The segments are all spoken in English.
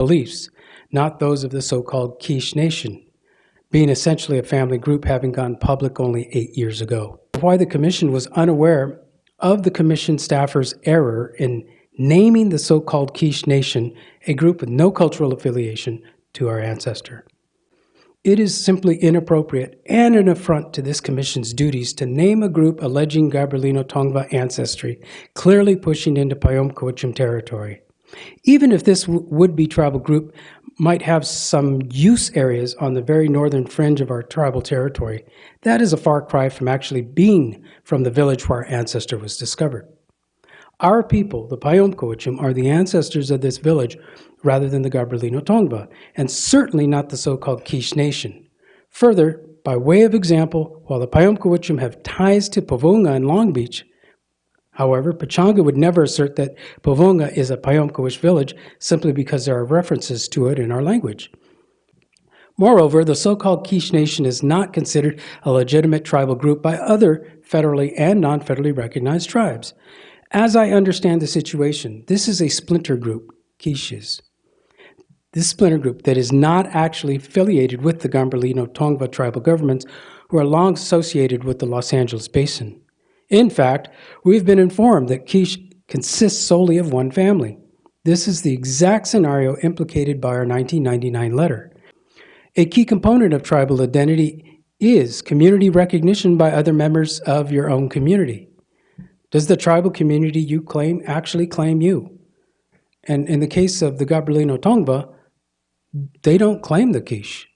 beliefs, not those of the so-called KIZH Nation, being essentially a family group having gone public only 8 years ago. Why the Commission was unaware of the Commission staffers' error in naming the so-called KIZH Nation a group with no cultural affiliation to our ancestor. It is simply inappropriate and an affront to this Commission's duties to name a group alleging Gabrielino Tongva ancestry, clearly pushing into Payom-Cowichan territory. Even if this would-be tribal group might have some use areas on the very northern fringe of our tribal territory, that is a far cry from actually being from the village where our ancestor was discovered. Our people, the Payom-Cowichan, are the ancestors of this village rather than the Gabrielino Tongva, and certainly not the so-called KIZH Nation. Further, by way of example, while the Payom-Cowichan have ties to Pavunga and Long Beach, however, Pechanga would never assert that Pavunga is a Payom-Cowish village simply because there are references to it in our language. Moreover, the so-called KIZH Nation is not considered a legitimate tribal group by other federally and non-federally recognized tribes. As I understand the situation, this is a splinter group, KIZH. This splinter group that is not actually affiliated with the Gabrielino Tongva tribal governments who are long associated with the Los Angeles Basin. In fact, we've been informed that KIZH consists solely of one family. This is the exact scenario implicated by our 1999 letter. A key component of tribal identity is community recognition by other members of your own community. Does the tribal community you claim actually claim you? And in the case of the Gabrielino Tongva, they don't claim the KIZH.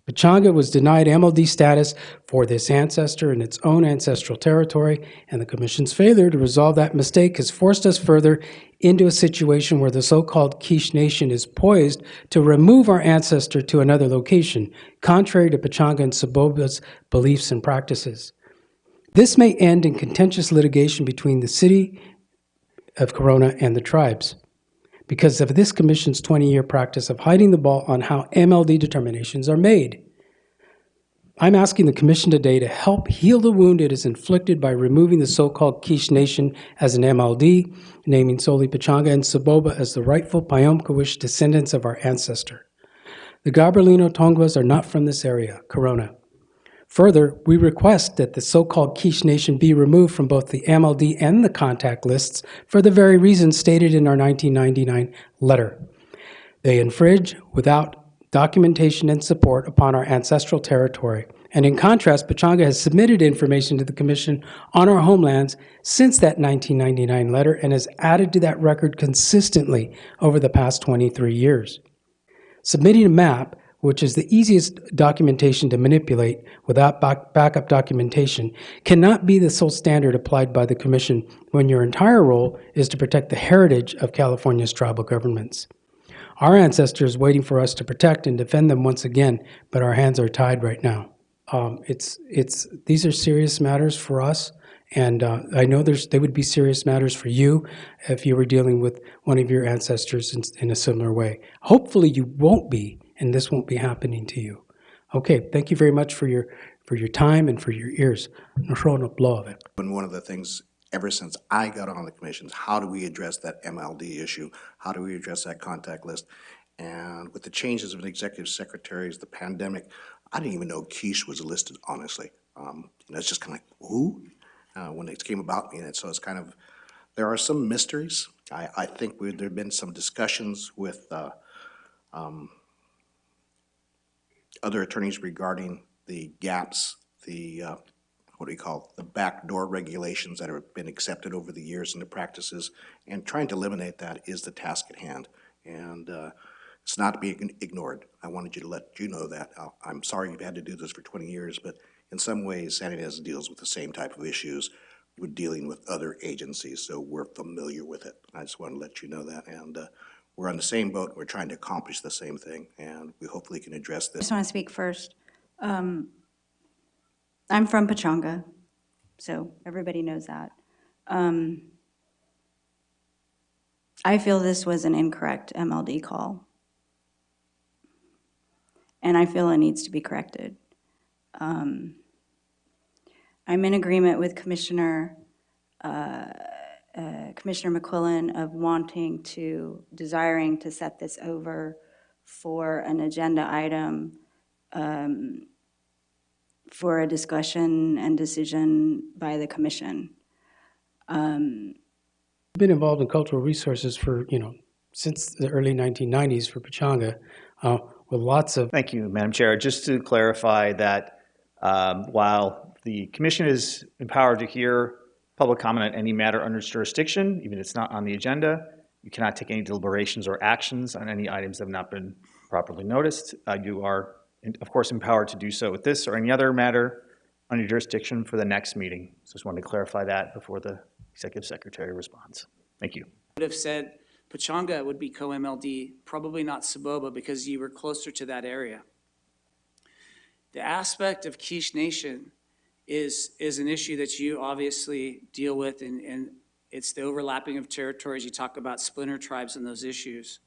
Pechanga was denied MLD status for this ancestor in its own ancestral territory, and the Commission's failure to resolve that mistake has forced us further into a situation where the so-called KIZH Nation is poised to remove our ancestor to another location, contrary to Pechanga and Saboba's beliefs and practices. This may end in contentious litigation between the city of Corona and the tribes because of this Commission's 20-year practice of hiding the ball on how MLD determinations are made. I'm asking the Commission today to help heal the wound it has inflicted by removing the so-called KIZH Nation as an MLD, naming solely Pechanga and Saboba as the rightful Payom-Cowish descendants of our ancestor. The Gabrielino Tongvas are not from this area, Corona. Further, we request that the so-called KIZH Nation be removed from both the MLD and the contact lists for the very reasons stated in our 1999 letter. They infringe without documentation and support upon our ancestral territory. And in contrast, Pechanga has submitted information to the Commission on our homelands since that 1999 letter and has added to that record consistently over the past 23 years. Submitting a map, which is the easiest documentation to manipulate without backup documentation, cannot be the sole standard applied by the Commission when your entire role is to protect the heritage of California's tribal governments. Our ancestors waiting for us to protect and defend them once again, but our hands are tied right now. These are serious matters for us, and I know they would be serious matters for you if you were dealing with one of your ancestors in a similar way. Hopefully you won't be, and this won't be happening to you. Okay, thank you very much for your time and for your ears. And one of the things ever since I got on the Commission is how do we address that MLD issue? How do we address that contact list? And with the changes of the executive secretaries, the pandemic, I didn't even know KIZH was listed, honestly. It's just kind of like, who? When it came about, and so it's kind of, there are some mysteries. I think there have been some discussions with other attorneys regarding the gaps, the the backdoor regulations that have been accepted over the years in the practices, and trying to eliminate that is the task at hand. And it's not to be ignored. I wanted you to let you know that. I'm sorry you've had to do this for 20 years, but in some ways, San Ynez deals with the same type of issues with dealing with other agencies, so we're familiar with it. I just want to let you know that. And we're on the same boat. We're trying to accomplish the same thing, and we hopefully can address this. I just want to speak first. I'm from Pechanga, so everybody knows that. I feel this was an incorrect MLD call, and I feel it needs to be corrected. I'm in agreement with Commissioner Commissioner McQuillan of desiring to set this over for an agenda item for a discussion and decision by the commission. Been involved in cultural resources for, since the early 1990s for Pechanga, with lots of. Thank you, Madam Chair. Just to clarify that while the commission is empowered to hear public comment on any matter under its jurisdiction, even if it's not on the agenda, you cannot take any deliberations or actions on any items that have not been properly noticed. You are, of course, empowered to do so with this or any other matter under your jurisdiction for the next meeting. So just wanted to clarify that before the Executive Secretary responds. Thank you. Would have said Pechanga would be co-MLD, probably not Saboba because you were closer to that area. The aspect of KIZH Nation is an issue that you obviously deal with, and it's the overlapping of territories. You talk about splinter tribes and those issues.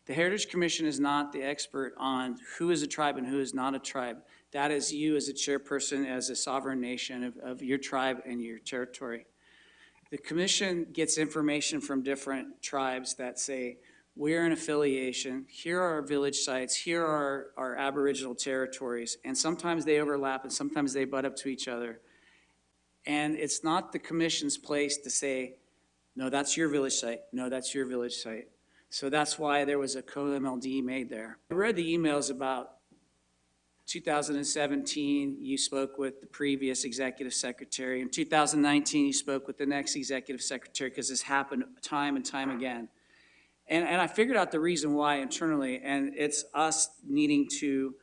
The Heritage Commission is not the expert on who is a tribe and who is not a tribe. That is you as a chairperson, as a sovereign nation of your tribe and your territory. The commission gets information from different tribes that say, we're an affiliation, here are our village sites, here are our Aboriginal territories, and sometimes they overlap and sometimes they butt up to each other. And it's not the commission's place to say, no, that's your village site, no, that's your village site. So that's why there was a co-MLD made there. I read the emails about 2017, you spoke with the previous executive secretary. In 2019, you spoke with the next executive secretary because this happened time and time again. And I figured out the reason why internally, and it's us needing to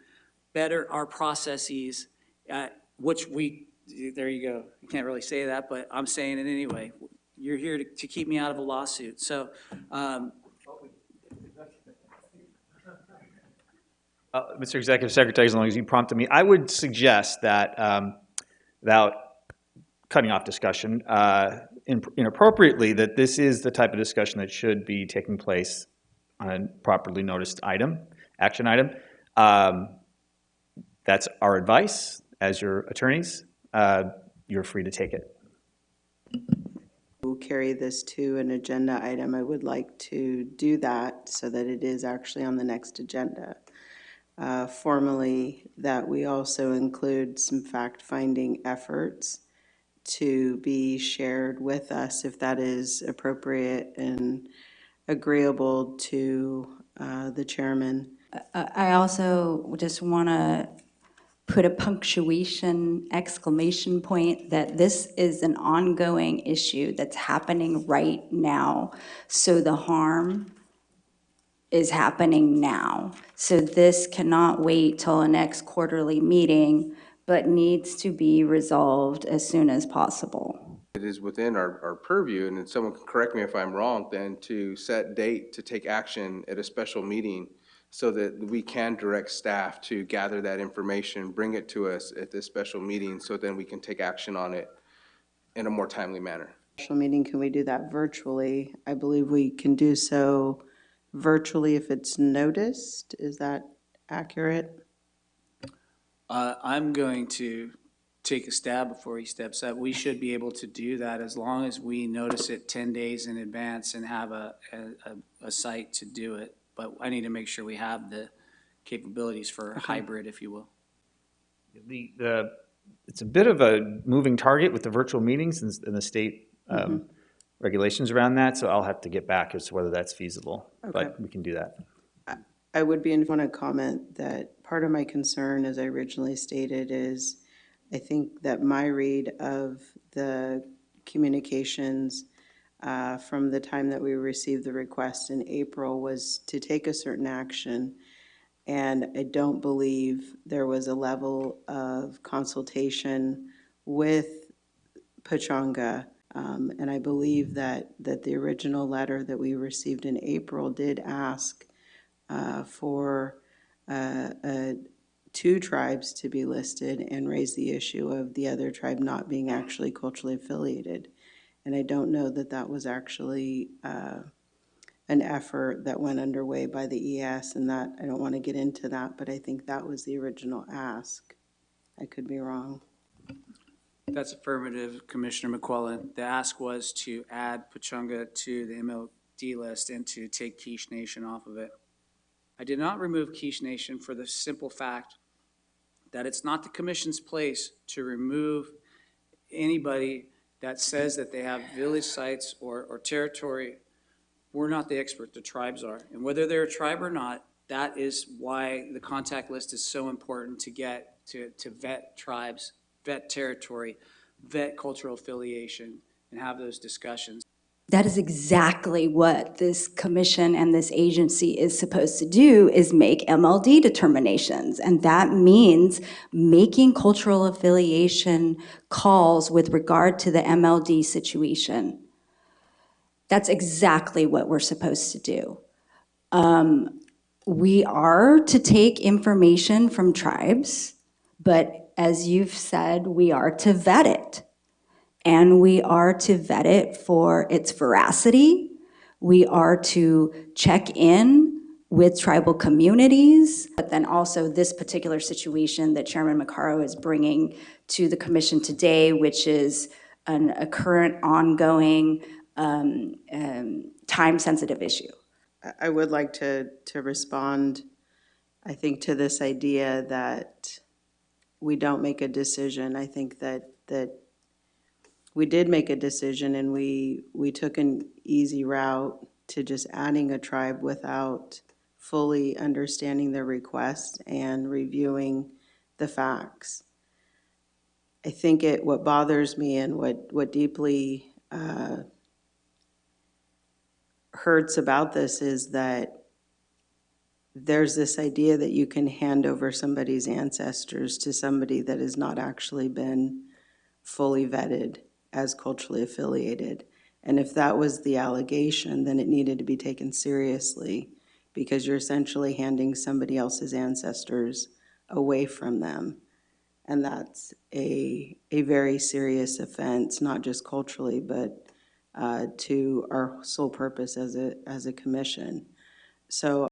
better our processes, which there you go. You can't really say that, but I'm saying it anyway. You're here to keep me out of a lawsuit. So, Mr. Executive Secretary, as long as you prompted me, I would suggest that, without cutting off discussion, inappropriately, that this is the type of discussion that should be taking place on a properly noticed action item. That's our advice as your attorneys. You're free to take it. We'll carry this to an agenda item. I would like to do that so that it is actually on the next agenda. Formally, that we also include some fact-finding efforts to be shared with us if that is appropriate and agreeable to the chairman. I also just want to put a punctuation, exclamation point, that this is an ongoing issue that's happening right now. So the harm is happening now. So this cannot wait till a next quarterly meeting, but needs to be resolved as soon as possible. It is within our purview, and then someone can correct me if I'm wrong, then to set date to take action at a special meeting so that we can direct staff to gather that information, bring it to us at this special meeting, so then we can take action on it in a more timely manner. Special meeting, can we do that virtually? I believe we can do so virtually if it's noticed. Is that accurate? I'm going to take a stab before he steps up. We should be able to do that as long as we notice it 10 days in advance and have a site to do it. But I need to make sure we have the capabilities for a hybrid, if you will. It's a bit of a moving target with the virtual meetings and the state regulations around that, so I'll have to get back as to whether that's feasible, but we can do that. I would want to comment that part of my concern, as I originally stated, is I think that my read of the communications from the time that we received the request in April was to take a certain action, and I don't believe there was a level of consultation with Pechanga. And I believe that the original letter that we received in April did ask for 2 tribes to be listed and raise the issue of the other tribe not being actually culturally affiliated. And I don't know that that was actually an effort that went underway by the ES, and that I don't want to get into that, but I think that was the original ask. I could be wrong. That's affirmative, Commissioner McQuillan. The ask was to add Pechanga to the MLD list and to take KIZH Nation off of it. I did not remove KIZH Nation for the simple fact that it's not the commission's place to remove anybody that says that they have village sites or territory. We're not the expert, the tribes are. And whether they're a tribe or not, that is why the contact list is so important to get to vet tribes, vet territory, vet cultural affiliation, and have those discussions. That is exactly what this commission and this agency is supposed to do, is make MLD determinations. And that means making cultural affiliation calls with regard to the MLD situation. That's exactly what we're supposed to do. We are to take information from tribes, but as you've said, we are to vet it. And we are to vet it for its veracity. We are to check in with tribal communities, but then also this particular situation that Chairman Macarro is bringing to the commission today, which is a current, ongoing, time-sensitive issue. I would like to respond, I think, to this idea that we don't make a decision. I think that we did make a decision, and we took an easy route to just adding a tribe without fully understanding their request and reviewing the facts. I think what bothers me and what deeply hurts about this is that there's this idea that you can hand over somebody's ancestors to somebody that has not actually been fully vetted as culturally affiliated. And if that was the allegation, then it needed to be taken seriously, because you're essentially handing somebody else's ancestors away from them. And that's a very serious offense, not just culturally, but to our sole purpose as a commission. So